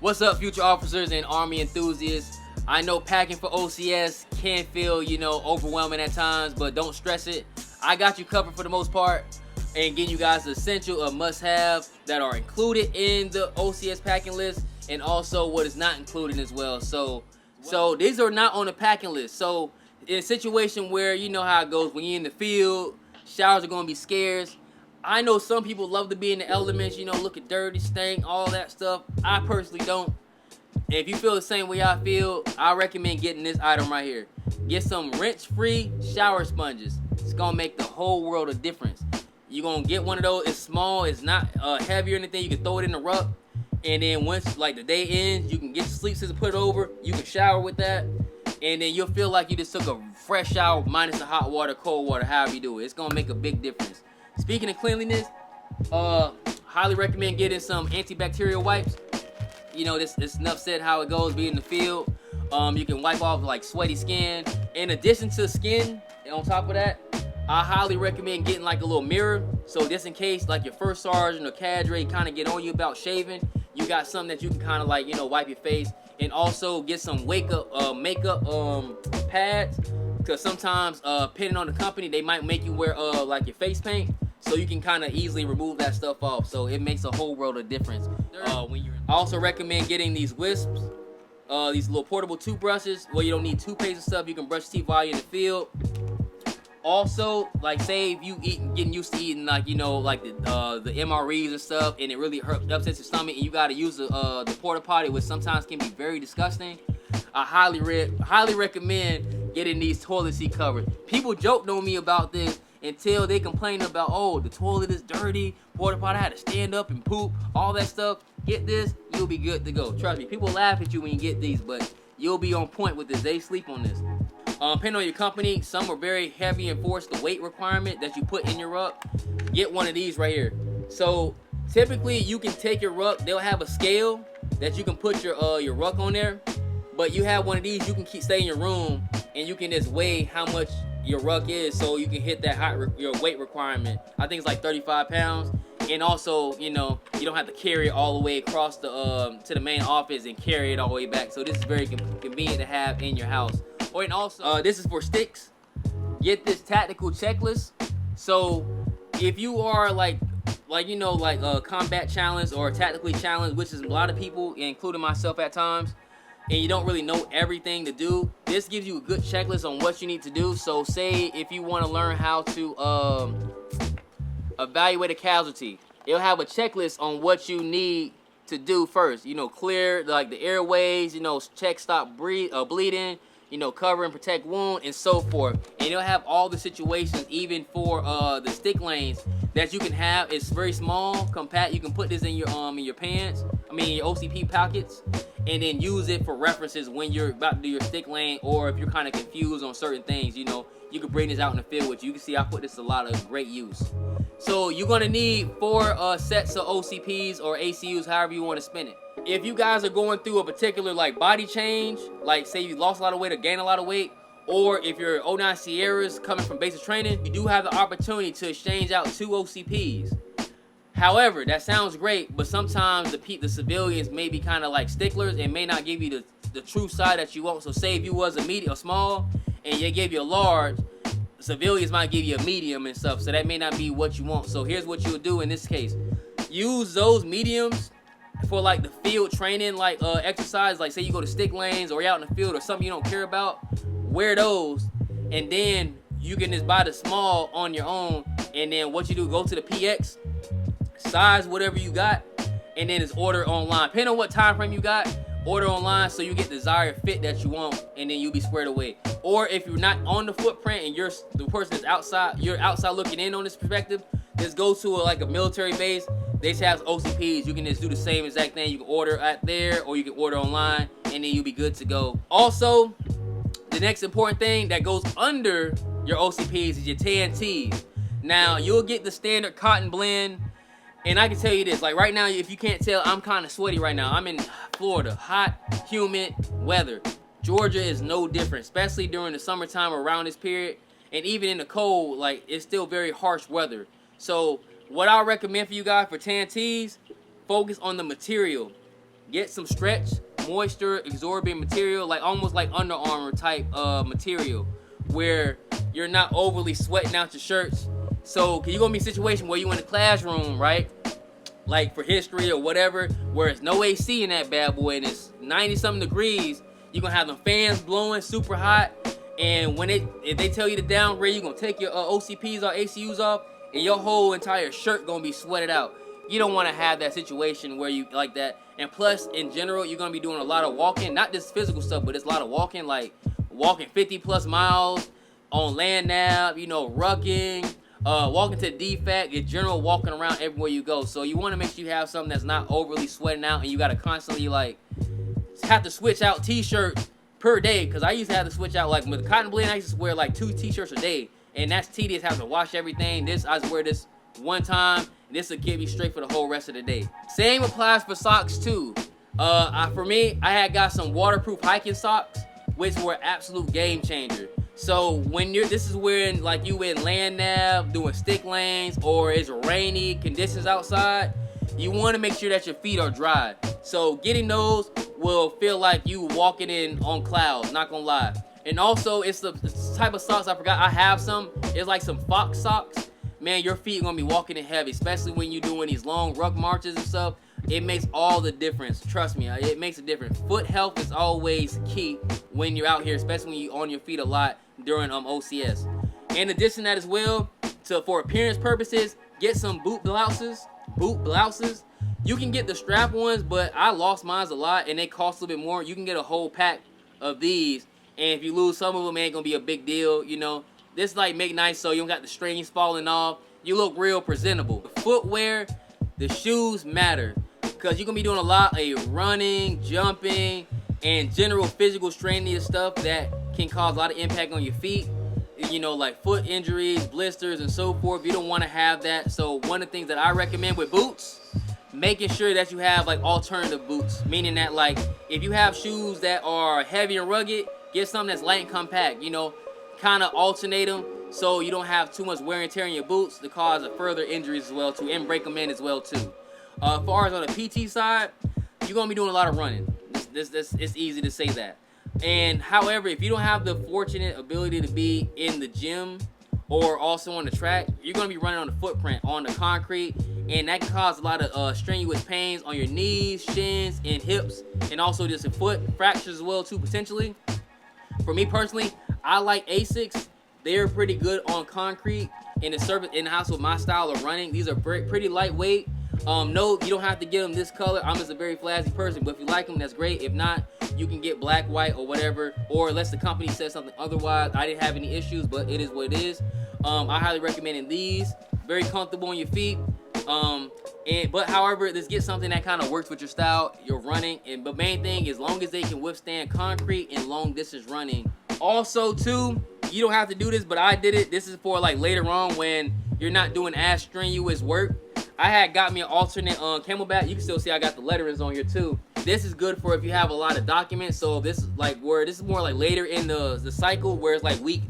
What's up, future officers and Army enthusiasts? I know packing for OCS can feel, overwhelming at times, but don't stress it. I got you covered for the most part and getting you guys the essential or must-have that are included in the OCS packing list and also what is not included as well. So these are not on the packing list. So in a situation where you know how it goes when you're in the field, showers are going to be scarce. I know some people love to be in the elements, looking dirty, stink, all that stuff. I personally don't. And if you feel the same way I feel, I recommend getting this item right here. Get some rinse-free shower sponges. It's going to make the whole world of difference. You're going to get one of those. It's small. It's not heavy or anything. You can throw it in the ruck. And then once the day ends, you can get the sleep scissors, put it over. You can shower with that. And then you'll feel like you just took a fresh shower minus the hot water, cold water, however you do it. It's going to make a big difference. Speaking of cleanliness, highly recommend getting some antibacterial wipes. This enough said how it goes being in the field. You can wipe off sweaty skin. In addition to skin, and on top of that, I highly recommend getting a little mirror. So just in case your first sergeant or cadre kind of get on you about shaving, you got something that you can kind of wipe your face. And also get some makeup pads. Because sometimes, depending on the company, they might make you wear your face paint. So you can kind of easily remove that stuff off. So it makes a whole world of difference. I also recommend getting these wisps, these little portable toothbrushes where you don't need toothpaste and stuff. You can brush teeth while you're in the field. Also, say if you getting used to eating the MREs and stuff, and it really upsets your stomach, and you got to use the porta potty, which sometimes can be very disgusting. I highly recommend getting these toilet seat covers. People joked on me about this until they complain about, oh, the toilet is dirty, porta potty, I had to stand up and poop, all that stuff. Get this, you'll be good to go. Trust me, people laugh at you when you get these, but you'll be on point with this. They sleep on this. Depending on your company, some are very heavy and enforce the weight requirement that you put in your ruck. Get one of these right here. So typically you can take your ruck, they'll have a scale that you can put your ruck on there, but you have one of these, you can stay in your room and you can just weigh how much your ruck is, so you can hit that your weight requirement. I think it's 35 pounds. And also, you don't have to carry it all the way across to the main office and carry it all the way back. So this is very convenient to have in your house. And also, this is for sticks. Get this tactical checklist. So if you are a combat challenge or tactically challenged, which is a lot of people, including myself at times, and you don't really know everything to do, this gives you a good checklist on what you need to do. So say if you want to learn how to evaluate a casualty, it'll have a checklist on what you need to do first. Clear the airways, check stop bleeding, cover and protect wound, and so forth. And it'll have all the situations, even for the stick lanes that you can have. It's very small, compact. You can put this in your pants, your OCP pockets, and then use it for references when you're about to do your stick lane, or if you're kind of confused on certain things. You can bring this out in the field with you. You can see I put this to a lot of great use. So you're gonna need 4 sets of OCPs or ACUs, however you want to spin it. If you guys are going through a particular body change, say you lost a lot of weight or gained a lot of weight, or if you're 09 Sierras coming from basic training, you do have the opportunity to exchange out 2 OCPs. However, that sounds great, but sometimes the civilians may be kind of sticklers and may not give you the true side that you want. So say if you was a medium or small and they gave you a large, civilians might give you a medium and stuff, so that may not be what you want. So here's what you'll do in this case. Use those mediums for the field training exercise. Say you go to stick lanes or you're out in the field or something you don't care about, wear those, and then you can just buy the small on your own. And then what you do, go to the PX, size whatever you got, and then just order online. Depending on what time frame you got, order online so you get the desired fit that you want, and then you'll be squared away. Or if you're not on the footprint and the person is outside, you're outside looking in on this perspective, just go to a military base. They just have OCPs. You can just do the same exact thing. You can order at there, or you can order online, and then you'll be good to go. Also, the next important thing that goes under your OCPs is your TNTs. Now, you'll get the standard cotton blend. And I can tell you this, right now, if you can't tell, I'm kind of sweaty right now. I'm in Florida, hot, humid weather. Georgia is no different, especially during the summertime around this period. And even in the cold, it's still very harsh weather. So what I recommend for you guys for TNTs, focus on the material. get some stretch, moisture, absorbing material, like almost like Under Armour type material, where you're not overly sweating out your shirts. So you're gonna be in a situation where you in a classroom, right? Like for history or whatever, where it's no AC in that bad boy and it's 90-something degrees. You're gonna have them fans blowing super hot, and when if they tell you to downgrade, you're gonna take your OCPs or ACUs off, and your whole entire shirt gonna be sweated out. You don't want to have that situation where you like that. And plus, in general, you're gonna be doing a lot of walking, not just physical stuff, but it's a lot of walking, like walking 50+ miles on land nav, you know, rucking, walking to DFAC, in general, walking around everywhere you go. So you want to make sure you have something that's not overly sweating out, and you gotta constantly like have to switch out t-shirts per day, because I used to have to switch out, like with cotton blend, I used to wear like 2 t-shirts a day, and that's tedious, having to wash everything. This, I just wear this one time, and this will get me straight for the whole rest of the day. Same applies for socks too. For me, I had got some waterproof hiking socks, which were absolute game changer. So when this is when like you in land nav, doing stick lanes, or it's rainy conditions outside, you want to make sure that your feet are dry. So getting those will feel like you walking in on clouds, not gonna lie. And also, it's the type of socks, I forgot, I have some, it's like some Fox socks. Man, your feet are gonna be walking in heavy, especially when you're doing these long ruck marches and stuff. It makes all the difference, trust me, it makes a difference. Foot health is always key when you're out here, especially when you're on your feet a lot during OCS. In addition to that as well, for appearance purposes, get some boot blouses. You can get the strap ones, but I lost mine a lot and they cost a little bit more. You can get a whole pack of these, and if you lose some of them, it ain't gonna be a big deal, you know. This like make nice so you don't got the strings falling off. You look real presentable. The footwear, the shoes matter, because you're gonna be doing a lot of running, jumping, and general physical strenuous stuff that can cause a lot of impact on your feet. You know, like foot injuries, blisters, and so forth. You don't want to have that. So one of the things that I recommend with boots, making sure that you have like alternative boots, meaning that like if you have shoes that are heavy and rugged, get something that's light and compact, you know, kind of alternate them so you don't have too much wear and tear in your boots to cause further injuries as well too, and break them in as well too. As far as on the PT side, you're gonna be doing a lot of running. It's easy to say that. And however, if you don't have the fortunate ability to be in the gym or also on the track, you're gonna be running on the footprint, on the concrete, and that can cause a lot of strenuous pains on your knees, shins, and hips, and also just a foot fractures as well too, potentially. For me personally, I like Asics. They're pretty good on concrete in the house with my style of running. These are pretty lightweight. No, you don't have to get them this color. I'm just a very flashy person, but if you like them, that's great. If not, you can get black, white, or whatever, or unless the company says something otherwise. I didn't have any issues, but it is what it is. I highly recommend these. Very comfortable on your feet. But however, just get something that kind of works with your style, your running, but main thing, as long as they can withstand concrete and long distance running. Also too, you don't have to do this, but I did it. This is for like later on when you're not doing as strenuous work. I had got me an alternate camelback. You can still see I got the letterings on here too. This is good for if you have a lot of documents. So this is like this is more like later in the cycle, where it's like week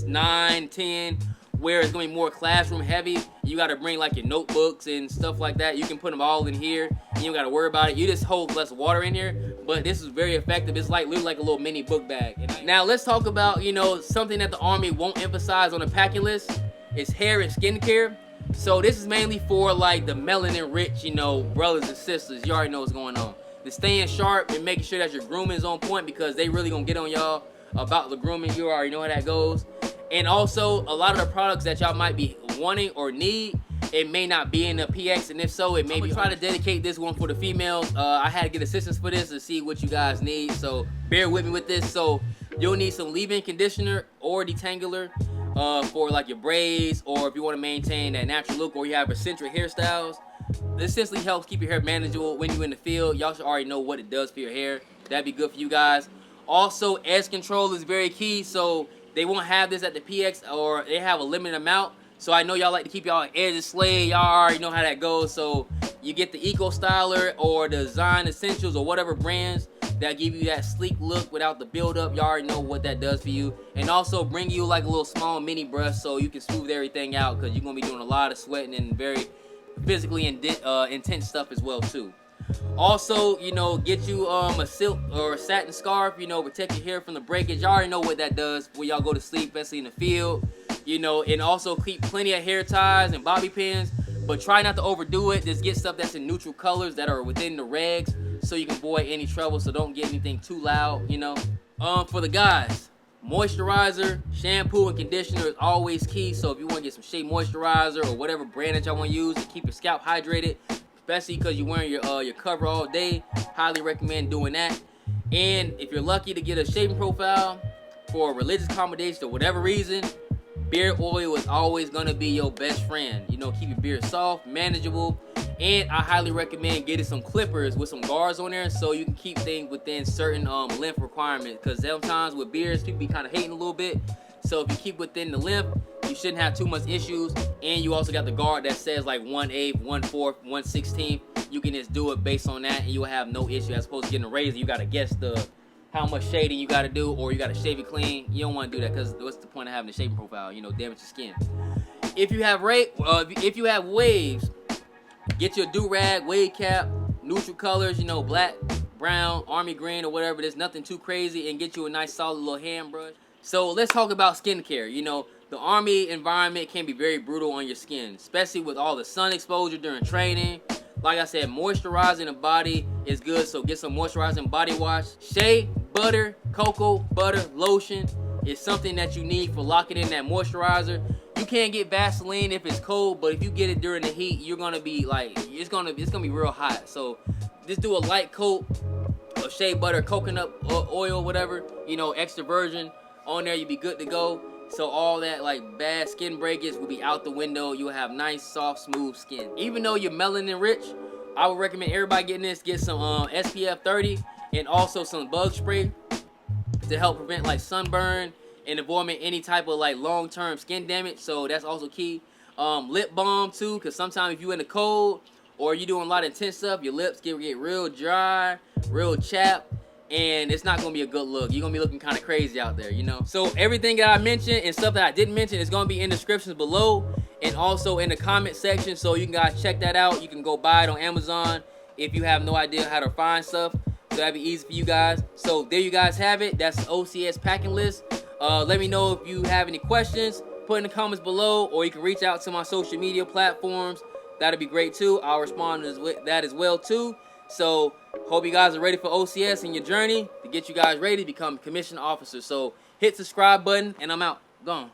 9, 10, where it's gonna be more classroom heavy. You gotta bring like your notebooks and stuff like that. You can put them all in here, and you don't gotta worry about it. You just hold less water in here, but this is very effective. It's like literally like a little mini book bag. Now let's talk about, you know, something that the Army won't emphasize on the packing list is hair and skincare. So this is mainly for like the melanin rich, you know, brothers and sisters. You already know what's going on. The staying sharp and making sure that your grooming is on point, because they really gonna get on y'all about the grooming. You already know how that goes. And also, a lot of the products that y'all might be wanting or need, it may not be in the PX, and if so, it may be. Try to dedicate this one for the females. I had to get assistance for this to see what you guys need, so bear with me with this. So you'll need some leave-in conditioner or detangler for like your braids, or if you want to maintain that natural look, or you have eccentric hairstyles. This essentially helps keep your hair manageable when you're in the field. Y'all should already know what it does for your hair. That'd be good for you guys. Also, edge control is very key, so they won't have this at the PX, or they have a limited amount. So I know y'all like to keep y'all edges slayed. Y'all already know how that goes. So you get the Eco Styler or the Design Essentials or whatever brands that give you that sleek look without the buildup. Y'all already know what that does for you. And also bring you like a little small mini brush so you can smooth everything out, because you're going to be doing a lot of sweating and very physically intense stuff as well too. Also, you know, get you a silk or a satin scarf, you know, protect your hair from the breakage. Y'all already know what that does when y'all go to sleep, especially in the field. You know, and also keep plenty of hair ties and bobby pins, but try not to overdo it. Just get stuff that's in neutral colors that are within the regs, so you can avoid any trouble. So don't get anything too loud, you know. For the guys, moisturizer, shampoo, and conditioner is always key. So if you want to get some shea moisturizer or whatever brand that y'all want to use to keep your scalp hydrated, especially because you're wearing your cover all day, highly recommend doing that. And if you're lucky to get a shaving profile for a religious accommodation or whatever reason, beard oil is always going to be your best friend. You know, keep your beard soft, manageable, and I highly recommend getting some clippers with some guards on there so you can keep things within certain length requirements, because sometimes with beards, people be kind of hating a little bit. So if you keep within the length, you shouldn't have too much issues. And you also got the guard that says like 1/8, 1/4, 1/16. You can just do it based on that and you'll have no issue. As opposed to getting a razor, you got to guess how much shading you got to do, or you got to shave it clean. You don't want to do that, because what's the point of having a shaving profile? You know, damage your skin. If you have waves, get your do-rag, wave cap, neutral colors, you know, black, brown, army green, or whatever. There's nothing too crazy, and get you a nice solid little hand brush. So let's talk about skincare. You know, the Army environment can be very brutal on your skin, especially with all the sun exposure during training. Like I said, moisturizing the body is good, so get some moisturizing body wash. Shea butter, cocoa butter, lotion is something that you need for locking in that moisturizer. You can't get Vaseline if it's cold, but if you get it during the heat, you're gonna be like, it's gonna be real hot. So just do a light coat of shea butter, coconut oil, whatever, you know, extra virgin on there. You'll be good to go. So all that like bad skin breakage will be out the window. You'll have nice, soft, smooth skin. Even though you're melanin rich, I would recommend everybody getting this. Get some SPF 30 and also some bug spray to help prevent like sunburn and avoiding any type of like long-term skin damage. So that's also key. Lip balm too, because sometimes if you're in the cold or you're doing a lot of intense stuff, your lips get real dry, real chapped, and it's not gonna be a good look. You're gonna be looking kind of crazy out there, you know. So everything that I mentioned and stuff that I didn't mention is gonna be in the descriptions below and also in the comment section, so you can guys check that out. You can go buy it on Amazon if you have no idea how to find stuff, so that'd be easy for you guys. So there you guys have it. That's the OCS packing list. Let me know if you have any questions, put in the comments below, or you can reach out to my social media platforms. That'd be great too. I'll respond to that as well too. So hope you guys are ready for OCS in your journey to get you guys ready to become commissioned officers. So hit subscribe button, and I'm out. Gone.